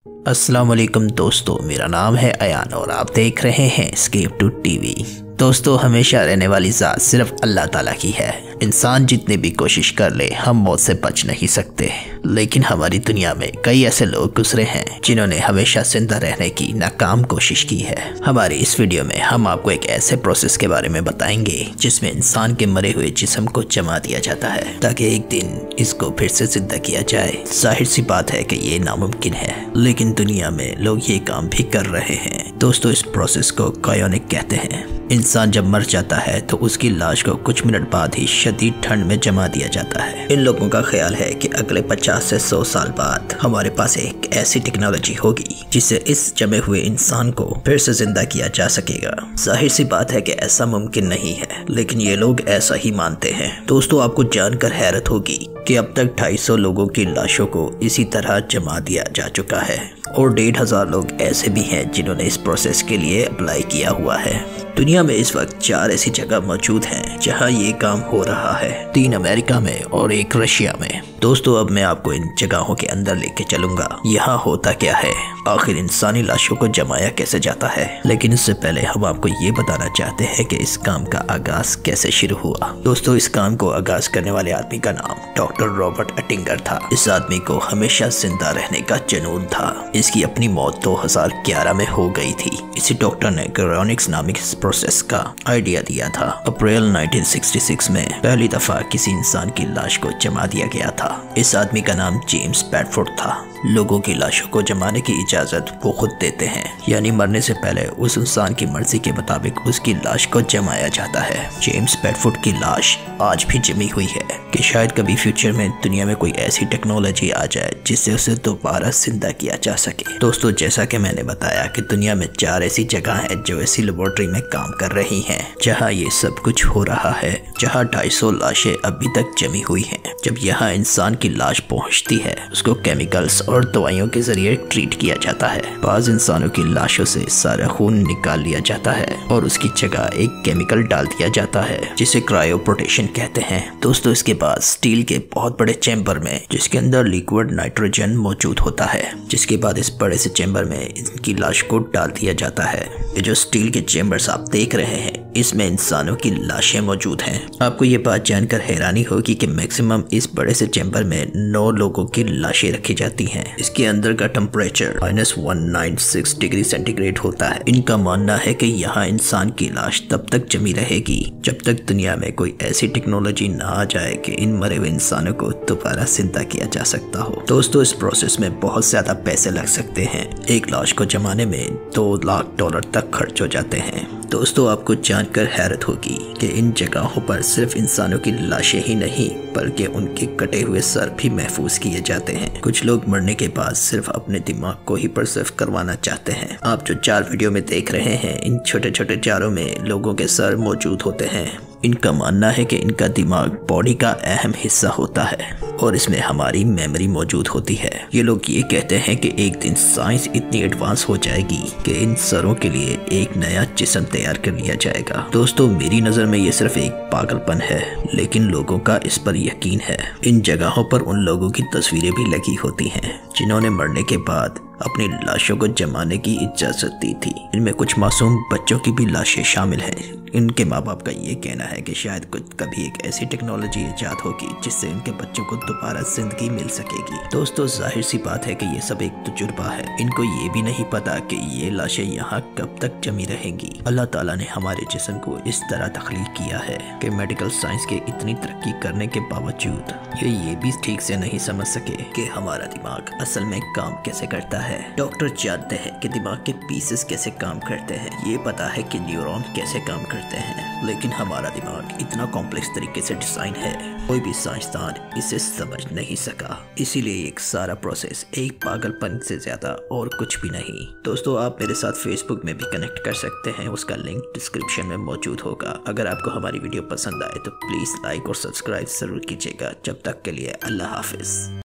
अस्सलाम वालेकुम दोस्तों, मेरा नाम है अयान और आप देख रहे हैं एस्केप टू टीवी। दोस्तों, हमेशा रहने वाली ज़ात सिर्फ अल्लाह ताला की है। इंसान जितनी भी कोशिश कर ले हम मौत से बच नहीं सकते, लेकिन हमारी दुनिया में कई ऐसे लोग गुजरे हैं जिन्होंने हमेशा जिंदा रहने की नाकाम कोशिश की है। हमारी इस वीडियो में हम आपको एक ऐसे प्रोसेस के बारे में बताएंगे जिसमें इंसान के मरे हुए जिस्म को जमा दिया जाता है ताकि एक दिन इसको फिर से जिंदा किया जाए। जाहिर सी बात है कि ये नामुमकिन है, लेकिन दुनिया में लोग ये काम भी कर रहे हैं। दोस्तों, इस प्रोसेस को क्रायोनिक कहते हैं। इंसान जब मर जाता है तो उसकी लाश को कुछ मिनट बाद ही शदीद ठंड में जमा दिया जाता है। इन लोगों का ख्याल है कि अगले 50 से 100 साल बाद हमारे पास एक ऐसी टेक्नोलॉजी होगी जिससे इस जमे हुए इंसान को फिर से जिंदा किया जा सकेगा। जाहिर सी बात है कि ऐसा मुमकिन नहीं है, लेकिन ये लोग ऐसा ही मानते हैं। दोस्तों, आपको जानकर हैरत होगी कि अब तक 250 लोगों की लाशों को इसी तरह जमा दिया जा चुका है और 1500 लोग ऐसे भी हैं जिन्होंने इस प्रोसेस के लिए अप्लाई किया हुआ है। दुनिया में इस वक्त 4 ऐसी जगह मौजूद हैं जहां ये काम हो रहा है, 3 अमेरिका में और 1 रशिया में। दोस्तों, अब मैं आपको इन जगहों के अंदर लेके चलूंगा। यहाँ होता क्या है, आखिर इंसानी लाशों को जमाया कैसे जाता है। लेकिन इससे पहले हम आपको ये बताना चाहते हैं कि इस काम का आगाज कैसे शुरू हुआ। दोस्तों, इस काम को आगाज करने वाले आदमी का नाम डॉक्टर रॉबर्ट एटिंगर था। इस आदमी को हमेशा जिंदा रहने का जुनून था। इसकी अपनी मौत 2011 में हो गई थी। इसी डॉक्टर ने क्रायोनिक्स नामक इस प्रोसेस का आइडिया दिया था। अप्रैल 1966 में पहली दफा किसी इंसान की लाश को जमा दिया गया था। इस आदमी का नाम जेम्स बेडफोर्ड था। लोगों की लाशों को जमाने की इजाजत वो खुद देते हैं, यानी मरने से पहले उस इंसान की मर्जी के मुताबिक उसकी लाश को जमाया जाता है। जेम्स बेडफोर्ड की लाश आज भी जमी हुई है कि शायद कभी फ्यूचर में दुनिया में कोई ऐसी टेक्नोलॉजी आ जाए जिससे उसे दोबारा जिंदा किया जा सके। दोस्तों, जैसा कि मैंने बताया कि दुनिया में 4 ऐसी जगह हैं जो ऐसी लेबोरेटरी में काम कर रही हैं जहां ये सब कुछ हो रहा है, जहां 250 लाशें अभी तक जमी हुई हैं। जब यहाँ इंसान की लाश पहुंचती है, उसको केमिकल्स और दवाइयों के जरिए ट्रीट किया जाता है। बाज इंसानों की लाशों से सारा खून निकाल लिया जाता है और उसकी जगह एक केमिकल डाल दिया जाता है जिसे क्रायोप्रोटेक्शन कहते हैं। दोस्तों, इसके बाद स्टील के बहुत बड़े चैम्बर में, जिसके अंदर लिक्विड नाइट्रोजन मौजूद होता है, जिसके बाद इस बड़े से चैम्बर में इनकी लाश को डाल दिया जाता है। ये जो स्टील के चैम्बर्स आप देख रहे हैं, इसमें इंसानों की लाशें मौजूद हैं। आपको ये बात जानकर हैरानी होगी कि मैक्सिमम इस बड़े से चैम्बर में 9 लोगों की लाशें रखी जाती हैं। इसके अंदर का टेम्परेचर -196 डिग्री सेंटीग्रेड होता है। इनका मानना है कि यहाँ इंसान की लाश तब तक जमी रहेगी जब तक दुनिया में कोई ऐसी टेक्नोलॉजी ना आ जाए कि इन मरे हुए इंसानों को दोबारा जिंदा किया जा सकता हो। दोस्तों, इस प्रोसेस में बहुत ज्यादा पैसे लग सकते हैं। एक लाश को जमाने में $2 लाख तक खर्च हो जाते हैं। दोस्तों, आपको जानकर हैरत होगी कि इन जगहों पर सिर्फ इंसानों की लाशें ही नहीं बल्कि उनके कटे हुए सर भी महफूज किए जाते हैं। कुछ लोग मरने के बाद सिर्फ अपने दिमाग को ही प्रिजर्व करवाना चाहते हैं। आप जो 4 वीडियो में देख रहे हैं, इन छोटे छोटे जारों में लोगों के सर मौजूद होते हैं। इनका मानना है कि इनका दिमाग बॉडी का अहम हिस्सा होता है और इसमें हमारी मेमोरी मौजूद होती है। ये लोग ये कहते हैं कि एक दिन साइंस इतनी एडवांस हो जाएगी कि इन सरों के लिए एक नया जिस्म तैयार कर लिया जाएगा। दोस्तों, मेरी नज़र में ये सिर्फ एक पागलपन है, लेकिन लोगों का इस पर यकीन है। इन जगहों पर उन लोगों की तस्वीरें भी लगी होती हैं जिन्होंने मरने के बाद अपनी लाशों को जमाने की इजाजत दी थी। इनमें कुछ मासूम बच्चों की भी लाशें शामिल हैं। इनके माँ बाप का ये कहना है कि शायद कभी एक ऐसी टेक्नोलॉजी ईजाद होगी जिससे इनके बच्चों को दोबारा जिंदगी मिल सकेगी। दोस्तों, जाहिर सी बात है कि ये सब एक तजुर्बा है। इनको ये भी नहीं पता कि ये लाशें यहाँ कब तक जमी रहेंगी। अल्लाह ताला ने हमारे जिस्म को इस तरह तख्लीक किया है कि मेडिकल साइंस के इतनी तरक्की करने के बावजूद ये भी ठीक से नहीं समझ सके कि हमारा दिमाग असल में काम कैसे करता है। डॉक्टर जानते हैं कि दिमाग के पीसेस कैसे काम करते हैं, ये पता है कि न्यूरॉन कैसे काम करते हैं, लेकिन हमारा दिमाग इतना कॉम्प्लेक्स तरीके से डिजाइन है, कोई भी साइंसदान इसे समझ नहीं सका। इसीलिए एक सारा प्रोसेस एक पागलपन से ज्यादा और कुछ भी नहीं। दोस्तों, आप मेरे साथ फेसबुक में भी कनेक्ट कर सकते हैं, उसका लिंक डिस्क्रिप्शन में मौजूद होगा। अगर आपको हमारी वीडियो पसंद आए तो प्लीज लाइक और सब्सक्राइब जरूर कीजिएगा। जब तक के लिए अल्लाह हाफिज।